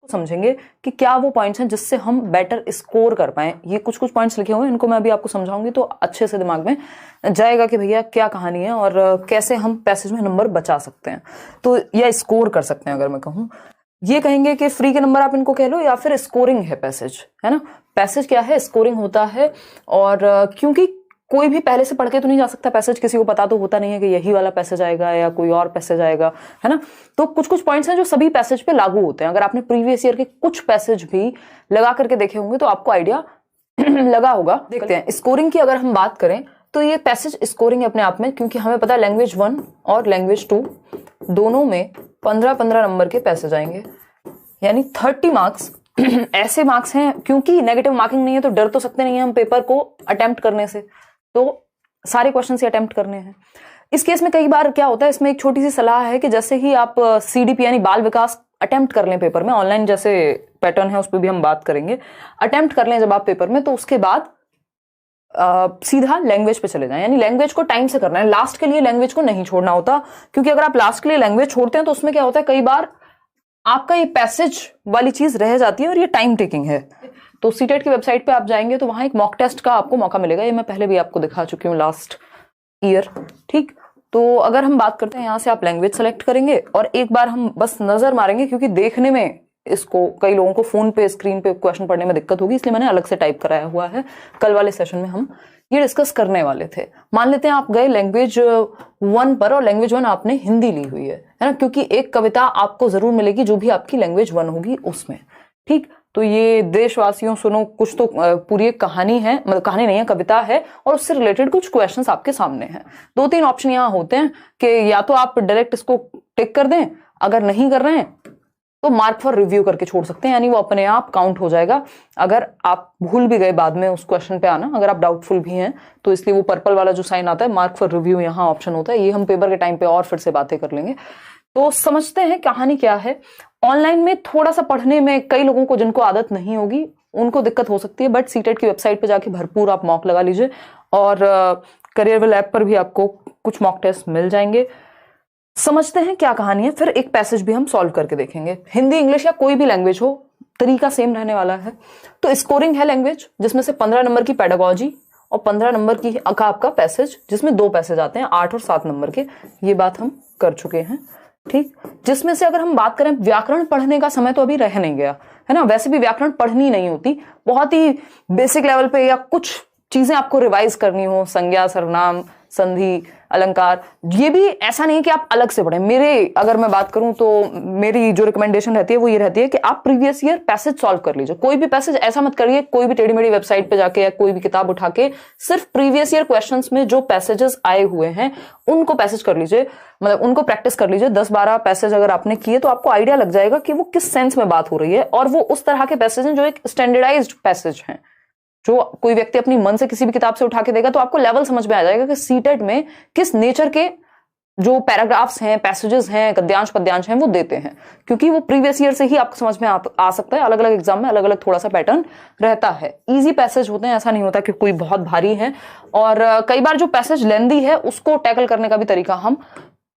समझेंगे कि क्या वो पॉइंट्स हैं जिससे हम बेटर स्कोर कर पाए। ये कुछ कुछ पॉइंट्स लिखे हुए हैं, इनको मैं अभी आपको समझाऊंगी तो अच्छे से दिमाग में जाएगा कि भैया क्या कहानी है और कैसे हम पैसेज में नंबर बचा सकते हैं, तो या स्कोर कर सकते हैं। अगर मैं कहूँ, ये कहेंगे कि फ्री के नंबर आप इनको कह लो या फिर स्कोरिंग है पैसेज, है ना। पैसेज क्या है, स्कोरिंग होता है। और क्योंकि कोई भी पहले से पढ़ के तो नहीं जा सकता पैसेज, किसी को पता तो होता नहीं है कि यही वाला पैसेज आएगा या कोई और पैसेज आएगा, है ना। तो कुछ कुछ पॉइंट्स हैं जो सभी पैसेज पे लागू होते हैं। अगर आपने प्रीवियस ईयर के कुछ पैसेज भी लगा करके देखे होंगे तो आपको आइडिया लगा होगा। देखते हैं स्कोरिंग की अगर हम बात करें तो ये पैसेज स्कोरिंग है अपने आप में, क्योंकि हमें पता है लैंग्वेज 1 और लैंग्वेज 2 दोनों में 15-15 नंबर के पैसेज आएंगे, यानी 30 मार्क्स ऐसे मार्क्स हैं। क्योंकि नेगेटिव मार्किंग नहीं है तो डर तो सकते नहीं है हम पेपर को अटेम्प्ट करने से, तो सारे क्वेश्चन से अटेम्प्ट करने हैं। इस केस में कई बार क्या होता है, इसमें एक छोटी सी सलाह है कि जैसे ही आप CDP यानी बाल विकास अटेम्प्ट कर लें पेपर में, ऑनलाइन जैसे पैटर्न है उस पर भी हम बात करेंगे, अटेम्प्ट कर लें जब आप पेपर में, तो उसके बाद सीधा लैंग्वेज पे चले जाएं। यानी लैंग्वेज को टाइम से करना है, लास्ट के लिए लैंग्वेज को नहीं छोड़ना होता। क्योंकि अगर आप लास्ट के लिए लैंग्वेज छोड़ते हैं तो उसमें क्या होता है, कई बार आपका ये पैसेज वाली चीज रह जाती है और ये टाइम टेकिंग है। तो सीटेट की वेबसाइट पे आप जाएंगे तो वहां एक मॉक टेस्ट का आपको मौका मिलेगा, ये मैं पहले भी आपको दिखा चुकी हूँ लास्ट ईयर, ठीक। तो अगर हम बात करते हैं, यहाँ से आप लैंग्वेज सेलेक्ट करेंगे और एक बार हम बस नजर मारेंगे, क्योंकि देखने में इसको कई लोगों को फोन पे स्क्रीन पे क्वेश्चन पढ़ने में दिक्कत होगी, इसलिए मैंने अलग से टाइप कराया हुआ है। कल वाले सेशन में हम ये डिस्कस करने वाले थे। मान लेते हैं आप गए लैंग्वेज 1 पर और लैंग्वेज 1 आपने हिंदी ली हुई है ना, क्योंकि एक कविता आपको जरूर मिलेगी जो भी आपकी लैंग्वेज 1 होगी उसमें, ठीक। तो ये देशवासियों सुनो कुछ तो पूरी एक कहानी है, मतलब कहानी नहीं है, कविता है, और उससे रिलेटेड कुछ क्वेश्चंस आपके सामने हैं। 2-3 ऑप्शन यहाँ होते हैं कि या तो आप डायरेक्ट इसको टिक कर दें, अगर नहीं कर रहे हैं तो मार्क फॉर रिव्यू करके छोड़ सकते हैं, यानी वो अपने आप काउंट हो जाएगा। अगर आप भूल भी गए बाद में उस क्वेश्चन पे आना, अगर आप डाउटफुल भी हैं तो इसलिए वो पर्पल वाला जो साइन आता है मार्क फॉर रिव्यू, यहाँ ऑप्शन होता है। ये हम पेपर के टाइम पे और फिर से बातें कर लेंगे। तो समझते हैं कहानी क्या है। ऑनलाइन में थोड़ा सा पढ़ने में कई लोगों को, जिनको आदत नहीं होगी, उनको दिक्कत हो सकती है, बट सीटेट की वेबसाइट पे जाके भरपूर आप मॉक लगा लीजिए और करियरवेल ऐप पर भी आपको कुछ मॉक टेस्ट मिल जाएंगे। समझते हैं क्या कहानी है, फिर एक पैसेज भी हम सॉल्व करके देखेंगे। हिंदी, इंग्लिश या कोई भी लैंग्वेज हो, तरीका सेम रहने वाला है। तो स्कोरिंग है लैंग्वेज, जिसमें से 15 नंबर की पेडागोजी और 15 नंबर की का आपका पैसेज, जिसमें 2 पैसेज आते हैं 8 और 7 नंबर के। ये बात हम कर चुके हैं, ठीक। जिसमें से अगर हम बात करें, व्याकरण पढ़ने का समय तो अभी रह नहीं गया, है ना। वैसे भी व्याकरण पढ़नी नहीं होती, बहुत ही बेसिक लेवल पे, या कुछ चीजें आपको रिवाइज करनी हो, संज्ञा, सर्वनाम, संधि, अलंकार, ये भी ऐसा नहीं है कि आप अलग से पढ़ें। मेरे अगर मैं बात करूं तो मेरी जो रिकमेंडेशन रहती है वो ये रहती है कि आप प्रीवियस ईयर पैसेज सॉल्व कर लीजिए। कोई भी पैसेज ऐसा मत करिए कोई भी टेढ़ी मेढ़ी वेबसाइट पे जाके या कोई भी किताब उठा के, सिर्फ प्रीवियस ईयर क्वेश्चंस में जो पैसेजेस आए हुए हैं उनको पैसेज कर लीजिए, मतलब उनको प्रैक्टिस कर लीजिए। 10-12 पैसेज अगर आपने किए तो आपको आइडिया लग जाएगा कि वो किस सेंस में बात हो रही है, और वो उस तरह के पैसेज हैं जो एक स्टैंडर्डाइज्ड पैसेज हैं, जो कोई व्यक्ति अपनी मन से किसी भी किताब से उठा के देगा तो आपको लेवल समझ में आ जाएगा कि सीटेट में किस नेचर के जो पैराग्राफ्स हैं, पैसेजेस हैं, गद्यांश पद्यांश हैं, वो देते हैं। क्योंकि वो प्रीवियस ईयर से ही आपको समझ में आ सकता है। अलग अलग एग्जाम में अलग अलग थोड़ा सा पैटर्न रहता है। इजी पैसेज होते हैं, ऐसा नहीं होता कि कोई बहुत भारी है। और कई बार जो पैसेज लेंदी है उसको टैकल करने का भी तरीका हम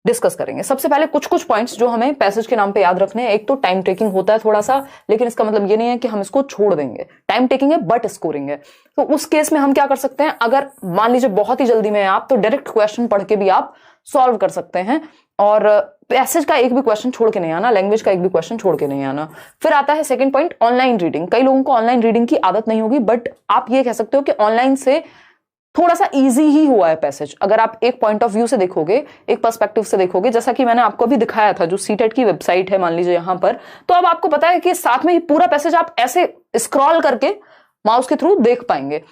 डिस्कस करेंगे। सबसे पहले कुछ कुछ पॉइंट्स जो हमें पैसेज के नाम पे याद रखने हैं। एक तो टाइम टेकिंग होता है थोड़ा सा, लेकिन इसका मतलब ये नहीं है कि हम इसको छोड़ देंगे। टाइम टेकिंग है बट स्कोरिंग है। तो उस केस में हम क्या कर सकते हैं, अगर मान लीजिए बहुत ही जल्दी में है आप, तो डायरेक्ट क्वेश्चन पढ़ के भी आप सॉल्व कर सकते हैं, और पैसेज का एक भी क्वेश्चन छोड़ के नहीं आना, लैंग्वेज का एक भी क्वेश्चन छोड़ के नहीं आना। फिर आता है सेकंड पॉइंट, ऑनलाइन रीडिंग। कई लोगों को ऑनलाइन रीडिंग की आदत नहीं होगी, बट आप ये कह सकते हो कि ऑनलाइन से थोड़ा सा इजी ही हुआ है पैसेज। अगर आप एक पॉइंट ऑफ व्यू से देखोगे, एक पर्सपेक्टिव से देखोगे, जैसा कि मैंने आपको अभी दिखाया था जो सीटेट की वेबसाइट है मान लीजिए यहां पर, तो अब आपको पता है कि साथ में ही पूरा पैसेज आप ऐसे स्क्रॉल करके माउस के थ्रू देख पाएंगे।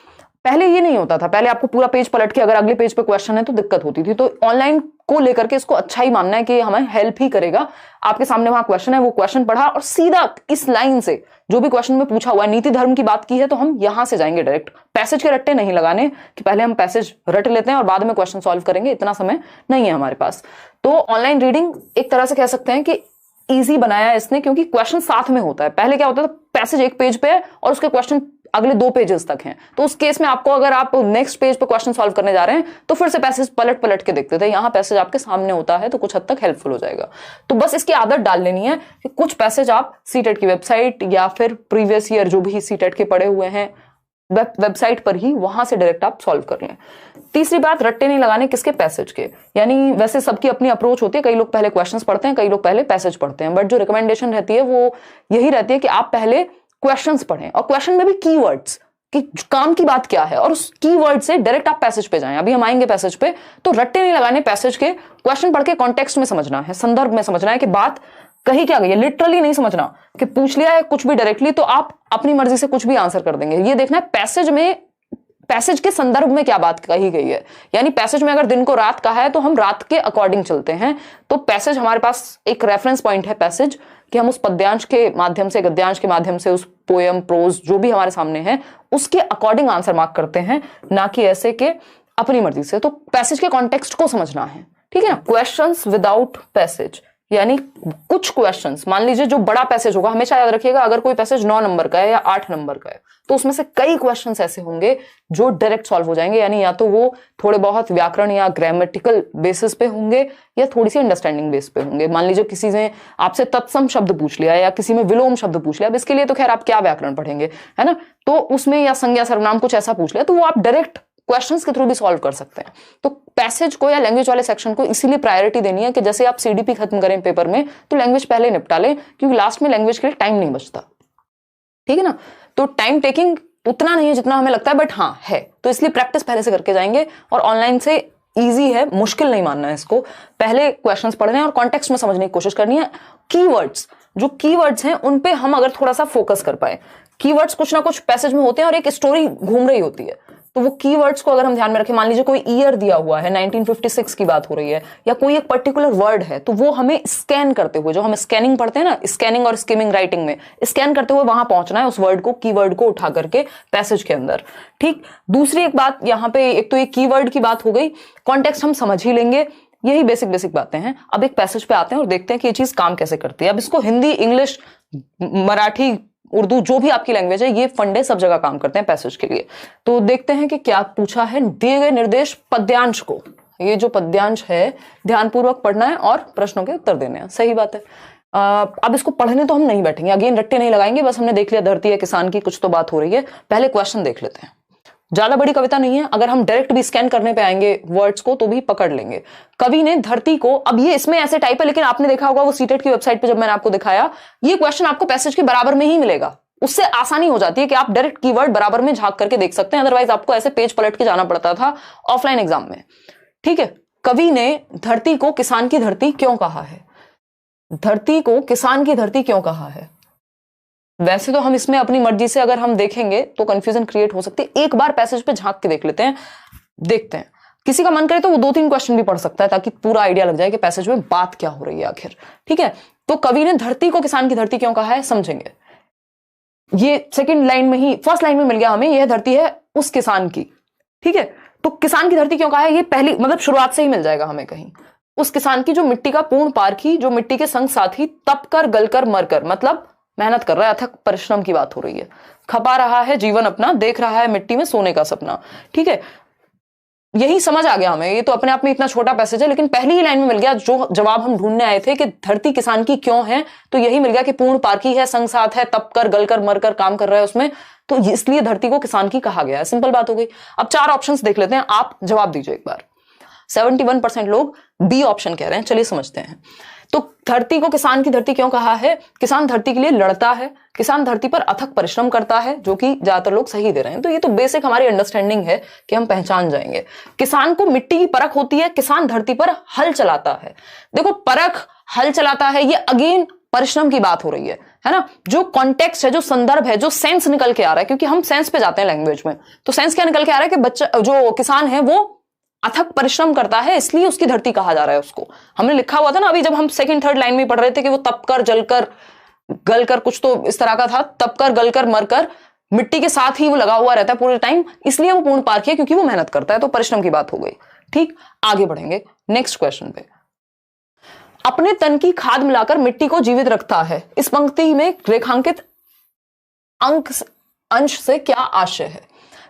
पहले ये नहीं होता था, पहले आपको पूरा पेज पलट के अगर अगले पेज पे क्वेश्चन है तो दिक्कत होती थी। तो ऑनलाइन को लेकर के इसको अच्छा ही मानना है कि हमें हेल्प ही करेगा। आपके सामने वहां क्वेश्चन है, वो क्वेश्चन पढ़ा और सीधा इस लाइन से जो भी क्वेश्चन में पूछा हुआ है, नीति धर्म की बात की है तो हम यहां से जाएंगे डायरेक्ट। पैसेज के रट्टे नहीं लगाने कि पहले हम पैसेज रट लेते हैं और बाद में क्वेश्चन सॉल्व करेंगे, इतना समय नहीं है हमारे पास। तो ऑनलाइन रीडिंग एक तरह से कह सकते हैं कि इजी बनाया है इसने, क्योंकि क्वेश्चन साथ में होता है। पहले क्या होता था, पैसेज एक पेज पे है और उसके क्वेश्चन अगले 2 पेजेस तक हैं, तो उस केस में आपको अगर आप नेक्स्ट पेज पे क्वेश्चन सॉल्व करने जा रहे हैं तो फिर से पैसेज पलट पलट के देखते थे, यहाँ पैसेज आपके सामने होता है तो कुछ हद तक हेल्पफुल हो जाएगा। तो बस इसकी आदत डाल लेनी है कि कुछ पैसेज आप सीटेट की वेबसाइट या फिर प्रीवियस ईयर जो भी सीटेट के पढ़े हुए हैं वेबसाइट पर ही वहां से डायरेक्ट आप सॉल्व कर लें। तीसरी बात, रट्टे नहीं लगाने किसके, पैसेज के। यानी वैसे सबकी अपनी अप्रोच होती है, कई लोग पहले क्वेश्चंस पढ़ते हैं, कई लोग पहले पैसेज पढ़ते हैं, बट जो रिकमेंडेशन रहती है वो यही रहती है कि आप पहले क्वेश्चंस पढ़ें और क्वेश्चन में भी कीवर्ड्स कि काम की बात क्या है और उस कीवर्ड से डायरेक्ट आप पैसेज पे जाएं। अभी हम आएंगे पैसेज पे, तो रट्टे नहीं लगाने पैसेज के, क्वेश्चन पढ़ के कॉन्टेक्स्ट में समझना है, संदर्भ में समझना है कि बात कहीं क्या गई है, लिटरली नहीं समझना कि पूछ लिया है कुछ भी डायरेक्टली तो आप अपनी मर्जी से कुछ भी आंसर कर देंगे। ये देखना है पैसेज में, पैसेज के संदर्भ में क्या बात कही गई है। यानी पैसेज में अगर दिन को रात कहा है तो हम रात के अकॉर्डिंग चलते हैं, तो पैसेज हमारे पास एक रेफरेंस पॉइंट है पैसेज, कि हम उस पद्यांश के माध्यम से, गद्यांश के माध्यम से, उस पोएम प्रोज जो भी हमारे सामने है उसके अकॉर्डिंग आंसर मार्क करते हैं, ना कि ऐसे के अपनी मर्जी से। तो पैसेज के कॉन्टेक्स्ट को समझना है, ठीक है ना। क्वेश्चंस विदाउट पैसेज, यानी कुछ क्वेश्चंस, मान लीजिए जो बड़ा पैसेज होगा, हमेशा याद रखिएगा अगर कोई पैसेज 9 नंबर का है या 8 नंबर का है तो उसमें से कई क्वेश्चंस ऐसे होंगे जो डायरेक्ट सॉल्व हो जाएंगे। यानी या तो वो थोड़े बहुत व्याकरण या ग्रामेटिकल बेसिस पे होंगे या थोड़ी सी अंडरस्टैंडिंग बेस पे होंगे। मान लीजिए किसी ने आपसे तत्सम शब्द पूछ लिया या किसी में विलोम शब्द पूछ लिया, अब इसके लिए तो खैर आप क्या व्याकरण पढ़ेंगे, है ना, तो उसमें या संज्ञा सर्वनाम कुछ ऐसा पूछ लिया तो वो आप डायरेक्ट क्वेश्चंस के थ्रू भी सॉल्व कर सकते हैं। तो पैसेज को या लैंग्वेज वाले सेक्शन को इसीलिए प्रायोरिटी देनी है कि जैसे आप सीडीपी खत्म करें पेपर में तो लैंग्वेज पहले निपटा लें, क्योंकि लास्ट में लैंग्वेज के लिए टाइम नहीं बचता, ठीक है ना। तो टाइम टेकिंग उतना नहीं है जितना हमें लगता है, बट हाँ है, तो इसलिए प्रैक्टिस पहले से करके जाएंगे। और ऑनलाइन से इजी है, मुश्किल नहीं मानना है इसको। पहले क्वेश्चंस पढ़ने और कॉन्टेक्स्ट में समझने की कोशिश करनी है। कीवर्ड्स, जो कीवर्ड्स हैं उन पे हम अगर थोड़ा सा फोकस कर पाए, कीवर्ड्स कुछ ना कुछ पैसेज में होते हैं और एक स्टोरी घूम रही होती है, तो वो कीवर्ड्स को अगर हम ध्यान में रखें, मान लीजिए कोई ईयर दिया हुआ है, 1956 की बात हो रही है, या कोई एक पर्टिकुलर वर्ड है, तो वो हमें स्कैन करते हुए, जो हम स्कैनिंग पढ़ते हैं ना, स्कैनिंग और स्किमिंग राइटिंग में, स्कैन करते हुए वहां पहुंचना है उस वर्ड को, कीवर्ड को उठा करके पैसेज के अंदर, ठीक। दूसरी एक बात यहाँ पे, एक तो ये कीवर्ड की बात हो गई, कॉन्टेक्स्ट हम समझ ही लेंगे, यही बेसिक बातें हैं। अब एक पैसेज पे आते हैं और देखते हैं कि ये चीज काम कैसे करती है। अब इसको हिंदी, इंग्लिश, मराठी, उर्दू, जो भी आपकी लैंग्वेज है, ये फंडे सब जगह काम करते हैं पैसेज के लिए। तो देखते हैं कि क्या पूछा है। दिए गए निर्देश पद्यांश को, ये जो पद्यांश है ध्यानपूर्वक पढ़ना है और प्रश्नों के उत्तर देने हैं, सही बात है। अब इसको पढ़ने तो हम नहीं बैठेंगे, अगेन रट्टे नहीं लगाएंगे, बस हमने देख लिया धरती है किसान की, कुछ तो बात हो रही है, पहले क्वेश्चन देख लेते हैं। ज्यादा बड़ी कविता नहीं है, अगर हम डायरेक्ट भी स्कैन करने पे आएंगे वर्ड्स को तो भी पकड़ लेंगे। कवि ने धरती को, अब ये इसमें ऐसे टाइप है, लेकिन आपने देखा होगा वो सीटेट की वेबसाइट पे जब मैंने आपको दिखाया, ये क्वेश्चन आपको पैसेज के बराबर में ही मिलेगा, उससे आसानी हो जाती है कि आप डायरेक्ट कीवर्ड बराबर में झांक करके देख सकते हैं, अदरवाइज आपको ऐसे पेज पलट के जाना पड़ता था ऑफलाइन एग्जाम में, ठीक है। कवि ने धरती को किसान की धरती क्यों कहा है, धरती को किसान की धरती क्यों कहा है। वैसे तो हम इसमें अपनी मर्जी से अगर हम देखेंगे तो कंफ्यूजन क्रिएट हो सकती है, एक बार पैसेज पे झांक के देख लेते हैं, देखते हैं। किसी का मन करे तो वो 2-3 क्वेश्चन भी पढ़ सकता है ताकि पूरा आइडिया लग जाए कि पैसेज में बात क्या हो रही है आखिर, ठीक है। तो कवि ने धरती को किसान की धरती क्यों कहा है, समझेंगे। ये सेकंड लाइन में ही, फर्स्ट लाइन में मिल गया हमें, यह धरती है उस किसान की, ठीक है। तो किसान की धरती क्यों कहा है, ये पहली मतलब शुरुआत से ही मिल जाएगा हमें कहीं। उस किसान की जो मिट्टी का पूर्ण पारखी, जो मिट्टी के संग साथी, तप कर गल कर मर कर, मतलब मेहनत कर रहा है, अथक परिश्रम की बात हो रही है, खपा रहा है जीवन अपना, देख रहा है मिट्टी में सोने का सपना, ठीक है। यही समझ आ गया हमें, ये तो अपने आप में इतना छोटा पैसेज है, लेकिन पहली ही लाइन में मिल गया जो जवाब हम ढूंढने आए थे कि धरती किसान की क्यों है, तो यही मिल गया कि पूर्ण पारखी है, संग साथ है, तप कर गल कर मर कर काम कर रहा है उसमें, तो इसलिए धरती को किसान की कहा गया है। सिंपल बात हो गई। अब 4 ऑप्शंस देख लेते हैं, आप जवाब दीजिए एक बार। 71% लोग बी ऑप्शन कह रहे हैं, चलिए समझते हैं। तो धरती को किसान की धरती क्यों कहा है, किसान धरती के लिए लड़ता है, किसान धरती पर अथक परिश्रम करता है, जो कि ज्यादातर लोग सही दे रहे हैं। तो ये तो बेसिक हमारी अंडरस्टैंडिंग है कि हम पहचान जाएंगे। किसान को मिट्टी की परख होती है, किसान धरती पर हल चलाता है। देखो परख, हल चलाता है, ये अगेन परिश्रम की बात हो रही है ना। जो कॉन्टेक्स्ट है, जो संदर्भ है, जो सेंस निकल के आ रहा है, क्योंकि हम सेंस पे जाते हैं लैंग्वेज में, तो सेंस क्या निकल के आ रहा है कि बच्चा, जो किसान है वो अथक परिश्रम करता है, इसलिए उसकी धरती कहा जा रहा है उसको। हमने लिखा हुआ था ना अभी जब हम सेकंड थर्ड लाइन में पढ़ रहे थे कि वो तप कर जलकर गलकर, कुछ तो इस तरह का था, तप कर गलकर मरकर, मिट्टी के साथ ही वो लगा हुआ रहता है पूरे टाइम, इसलिए वो पूर्ण पारखी है क्योंकि वो मेहनत करता है। तो परिश्रम की बात हो गई, ठीक। आगे बढ़ेंगे नेक्स्ट क्वेश्चन पे। अपने तन की खाद मिलाकर मिट्टी को जीवित रखता है, इस पंक्ति में रेखांकित अंश से क्या आशय है।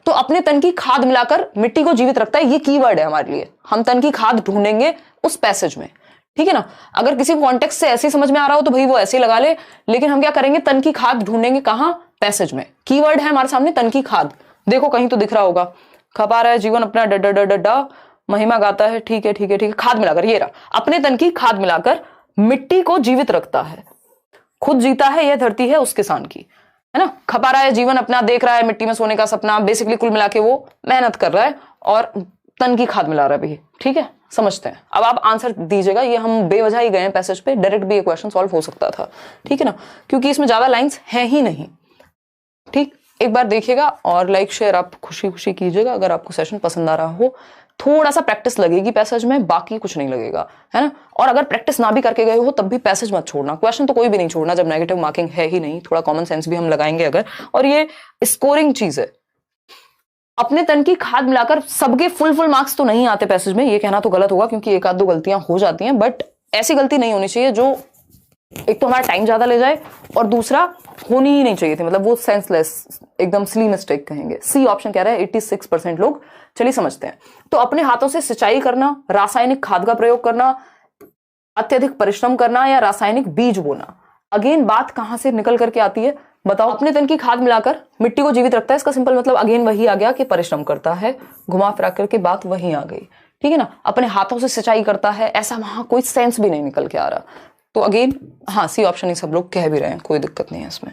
तो अपने तन की खाद मिलाकर मिट्टी को जीवित रखता है, ये कीवर्ड है हमारे लिए। हम तन की खाद ढूंढेंगे उस पैसेज में, ठीक है ना। अगर किसी कॉन्टेक्स्ट से ऐसे समझ में आ रहा हो तो भाई वो ऐसे ही लगा ले, लेकिन हम क्या करेंगे, तन की खाद ढूंढेंगे कहां, पैसेज में। कीवर्ड है हमारे सामने तन की खाद, देखो कहीं तो दिख रहा होगा, खपा रहा है जीवन अपना ड महिमा गाता है, ठीक है ठीक है ठीक है, खाद मिलाकर, ये रहा, अपने तन की खाद मिलाकर मिट्टी को जीवित रखता है, खुद जीता है, यह धरती है उस किसान की, है ना। खपा रहा है जीवन अपना, देख रहा है मिट्टी में सोने का सपना, बेसिकली कुल मिला के वो मेहनत कर रहा है और तन की खाद मिला रहा है भी, ठीक है, समझते हैं। अब आप आंसर दीजिएगा, ये हम बेवजह ही गए हैं पैसेज पे, डायरेक्ट भी ये क्वेश्चन सॉल्व हो सकता था, ठीक है ना, क्योंकि इसमें ज्यादा लाइंस हैं ही नहीं, ठीक। एक बार देखिएगा और लाइक शेयर आप खुशी खुशी कीजिएगा अगर आपको सेशन पसंद आ रहा हो। थोड़ा सा प्रैक्टिस लगेगी पैसेज में, बाकी कुछ नहीं लगेगा, है ना। और अगर प्रैक्टिस ना भी करके गए हो तब भी पैसेज मत छोड़ना, क्वेश्चन तो कोई भी नहीं छोड़ना जब नेगेटिव मार्किंग है ही नहीं, थोड़ा कॉमन सेंस भी हम लगाएंगे अगर। और ये स्कोरिंग चीज है, अपने तन की खाद मिलाकर सबके फुल मार्क्स तो नहीं आते पैसेज में, ये कहना तो गलत होगा क्योंकि एक आध दो गलतियां हो जाती हैं, बट ऐसी गलती नहीं होनी चाहिए जो एक तो हमारा टाइम ज्यादा ले जाए और दूसरा होनी ही नहीं चाहिए थी, मतलब वो सेंसलेस एकदम सिली मिस्टेक कहेंगे। सी ऑप्शन कह रहा है 86% लोग। चलिए समझते हैं। तो अपने हाथों से सिंचाई करना, रासायनिक खाद का प्रयोग करना, अत्यधिक परिश्रम करना या रासायनिक बीज बोना, अगेन बात कहां से निकल करके आती है बताओ। अपने तन की खाद मिलाकर मिट्टी को जीवित रखता है, इसका सिंपल मतलब अगेन वही आ गया कि परिश्रम करता है, घुमा फिरा करके बात वही आ गई, ठीक है ना। अपने हाथों से सिंचाई करता है, ऐसा वहां कोई सेंस भी नहीं निकल के आ रहा। तो अगेन हाँ, सी ऑप्शन ही सब लोग कह भी रहे हैं, कोई दिक्कत नहीं है इसमें।